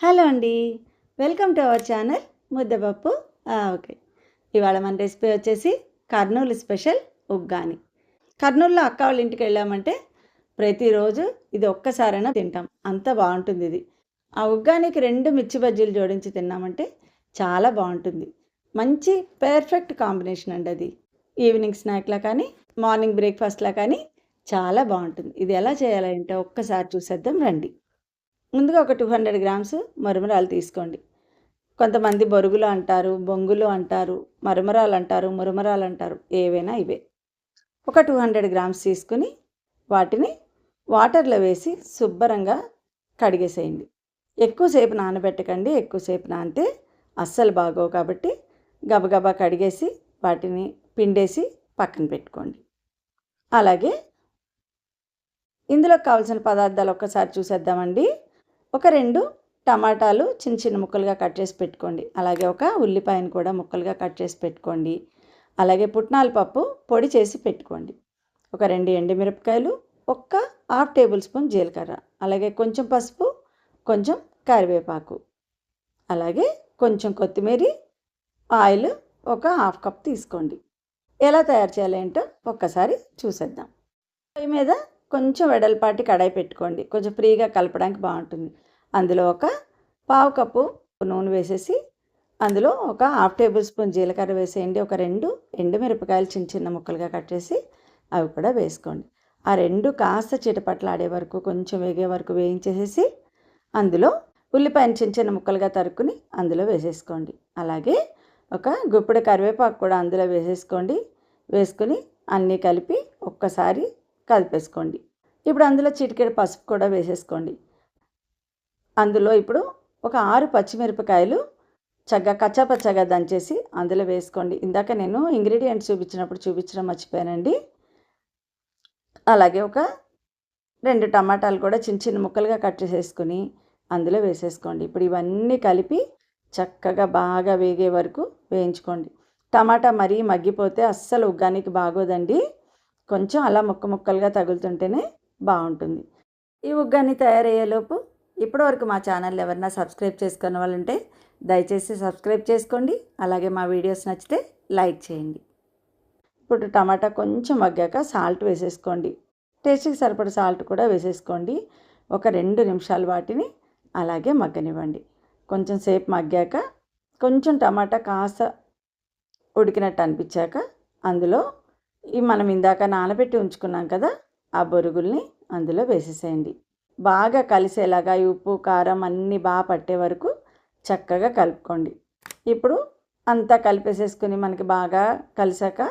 Hello అండి. Welcome to our channel ముద్దపప్పు okay. ఇవాళ మన రెసిపీ వచ్చేసి కర్నూలు స్పెషల్ ఉగ్గాని. కర్నూలులో అక్క వాళ్ళ ఇంటికి వెళ్ళామంటే ప్రతిరోజు ఇది ఒక్కసారైనా తింటాం. అంత బాగుంటుంది ఇది. ఆ ఉగ్గానికి 2 మిర్చి బజ్జీలు జోడించి తిన్నామంటే చాలా బాగుంటుంది. మంచి పర్ఫెక్ట్ కాంబినేషన్ అండి అది. ఈవినింగ్ స్నాక్లా కానీ మార్నింగ్ బ్రేక్ఫాస్ట్లా కానీ చాలా బాగుంటుంది. ఇది ఎలా చేయాలంటే ఒక్కసారి చూసేద్దాం రండి. ముందుగా ఒక 200 గ్రామ్స్ మరమరాలు తీసుకోండి. కొంతమంది బొరుగులు అంటారు, బొంగులు అంటారు, మరమరాలు అంటారు, మురమరాలు అంటారు, ఏవైనా ఇవే. ఒక 200 గ్రామ్స్ తీసుకుని వాటిని వాటర్లో వేసి శుభ్రంగా కడిగేసేయండి. ఎక్కువసేపు నానబెట్టకండి. ఎక్కువసేపు నానితే అస్సలు బాగోవు. కాబట్టి గబగబా కడిగేసి వాటిని పిండేసి పక్కన పెట్టుకోండి. అలాగే ఇందులో కావాల్సిన పదార్థాలు ఒక్కసారి చూసేద్దామండి. ఒక 2 టమాటాలు చిన్న చిన్న ముక్కలుగా కట్ చేసి పెట్టుకోండి. అలాగే ఒక ఉల్లిపాయను కూడా ముక్కలుగా కట్ చేసి పెట్టుకోండి. అలాగే పుట్నాల పప్పు పొడి చేసి పెట్టుకోండి. ఒక 2 ఎండుమిరపకాయలు, ఒక హాఫ్ టేబుల్ స్పూన్ జీలకర్ర, అలాగే కొంచెం పసుపు, కొంచెం కరివేపాకు, అలాగే కొంచెం కొత్తిమీర, ఆయిల్ ఒక హాఫ్ కప్ తీసుకోండి. ఎలా తయారు చేయాలి ఏంటో ఒక్కసారి చూసేద్దాం. పొయ్యి మీద కొంచెం వెడల్పాటి కడాయి పెట్టుకోండి. కొంచెం ఫ్రీగా కలపడానికి బాగుంటుంది. అందులో ఒక పావు కప్పు నూనె వేసేసి అందులో ఒక హాఫ్ టేబుల్ స్పూన్ జీలకర్ర వేసేయండి. ఒక 2 ఎండుమిరపకాయలు చిన్న చిన్న ముక్కలుగా కట్ చేసి అవి కూడా వేసుకోండి. ఆ 2 కాస్త చిటపట్లాడే వరకు కొంచెం వేగే వరకు వేయించేసేసి అందులో ఉల్లిపాయను చిన్న చిన్న ముక్కలుగా తరుక్కుని అందులో వేసేసుకోండి. అలాగే ఒక గుప్పెడు కరివేపాకు కూడా అందులో వేసేసుకోండి. వేసుకుని అన్నీ కలిపి ఒక్కసారి కలిపేసుకోండి. ఇప్పుడు అందులో చిటికెడు పసుపు కూడా వేసేసుకోండి. అందులో ఇప్పుడు ఒక 6 పచ్చిమిరపకాయలు చక్కగా కచ్చాపచ్చాగా దంచేసి అందులో వేసుకోండి. ఇందాక నేను ఇంగ్రీడియంట్స్ చూపించడం మర్చిపోయానండి. అలాగే ఒక 2 టమాటాలు కూడా చిన్న చిన్న ముక్కలుగా కట్ చేసేసుకుని అందులో వేసేసుకోండి. ఇప్పుడు ఇవన్నీ కలిపి చక్కగా బాగా వేగే వరకు వేయించుకోండి. టమాటా మరీ మగ్గిపోతే అస్సలు ఉగ్గానికి బాగోదండి. కొంచెం అలా ముక్కలుగా తగులుతుంటేనే బాగుంటుంది. ఈ ఉగ్గాని తయారయ్యేలోపు ఇప్పటివరకు మా ఛానల్ ఎవరైనా సబ్స్క్రైబ్ చేసుకున్న వాళ్ళు ఉంటే దయచేసి సబ్స్క్రైబ్ చేసుకోండి. అలాగే మా వీడియోస్ నచ్చితే లైక్ చేయండి. ఇప్పుడు టమాటా కొంచెం మగ్గాక సాల్ట్ వేసేసుకోండి. టేస్ట్కి సరిపడ సాల్ట్ కూడా వేసేసుకోండి. ఒక 2 నిమిషాలు వాటిని అలాగే మగ్గనివ్వండి. కొంచెం సేపు మగ్గాక కొంచెం టమాటా కాస్త ఉడికినట్టు అనిపించాక అందులో మనం ఇందాక నానబెట్టి ఉంచుకున్నాం కదా, ఆ బొరుగుల్ని అందులో వేసేసేయండి. బాగా కలిసేలాగా ఉప్పు కారం అన్నీ బాగా పట్టే వరకు చక్కగా కలుపుకోండి. ఇప్పుడు అంతా కలిపేసేసుకుని మనకి బాగా కలిసాక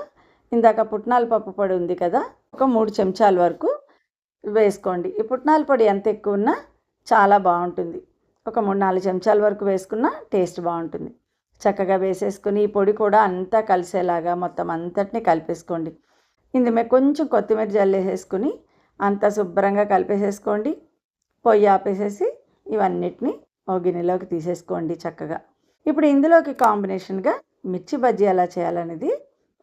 ఇందాక పుట్నాల పప్పు పొడి ఉంది కదా, ఒక 3 చెంచాల వరకు వేసుకోండి. ఈ పుట్నాల పొడి ఎంత ఎక్కువ ఉన్నా చాలా బాగుంటుంది. ఒక 3-4 చెంచాల వరకు వేసుకున్నా టేస్ట్ బాగుంటుంది. చక్కగా వేసేసుకుని ఈ పొడి కూడా అంతా కలిసేలాగా మొత్తం అంతటిని కలిపేసుకోండి. ఇందులో కొంచెం కొత్తిమీర జల్లేసేసుకుని అంతా శుభ్రంగా కలిపేసేసుకోండి. పొయ్యి ఆపేసేసి ఇవన్నిటిని ఒక గిన్నెలోకి తీసేసుకోండి చక్కగా. ఇప్పుడు ఇందులోకి కాంబినేషన్గా మిర్చి బజ్జీ ఎలా చేయాలనేది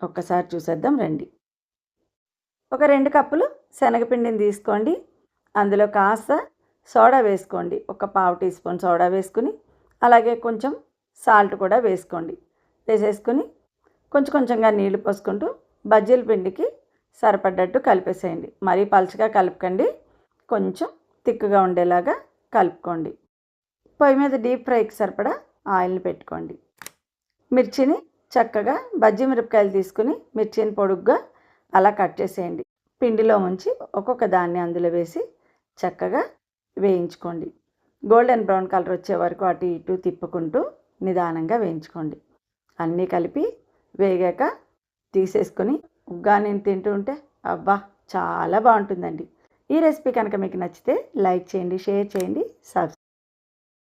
ఒక్కసారి చూసేద్దాం రండి. ఒక 2 కప్పులు శనగపిండిని తీసుకోండి. అందులో కాస్త సోడా వేసుకోండి. ఒక పావు టీ స్పూన్ సోడా వేసుకుని అలాగే కొంచెం సాల్ట్ కూడా వేసుకోండి. వేసేసుకుని కొంచెంగా నీళ్లు పోసుకుంటూ బజ్జీల పిండికి సరిపడ్డట్టు కలిపేసేయండి. మరీ పలుచగా కలపకండి. కొంచెం తిక్కుగా ఉండేలాగా కలుపుకోండి. పొయ్యి మీద డీప్ ఫ్రైకి సరిపడా ఆయిల్ని పెట్టుకోండి. మిర్చిని చక్కగా బజ్జీ మిరపకాయలు తీసుకుని మిర్చిని పొడుగ్గా అలా కట్ చేసేయండి. పిండిలో ముంచి ఒక్కొక్క దాన్ని అందులో వేసి చక్కగా వేయించుకోండి. గోల్డెన్ బ్రౌన్ కలర్ వచ్చే వరకు అటు ఇటు తిప్పుకుంటూ నిదానంగా వేయించుకోండి. అన్నీ కలిపి వేగాక తీసేసుకొని ఉగ్గాని తింటూ ఉంటే చాలా బాగుంటుందండి. ఈ రెసిపీ కనుక మీకు నచ్చితే లైక్ చేయండి, షేర్ చేయండి, సబ్స్క్రైబ్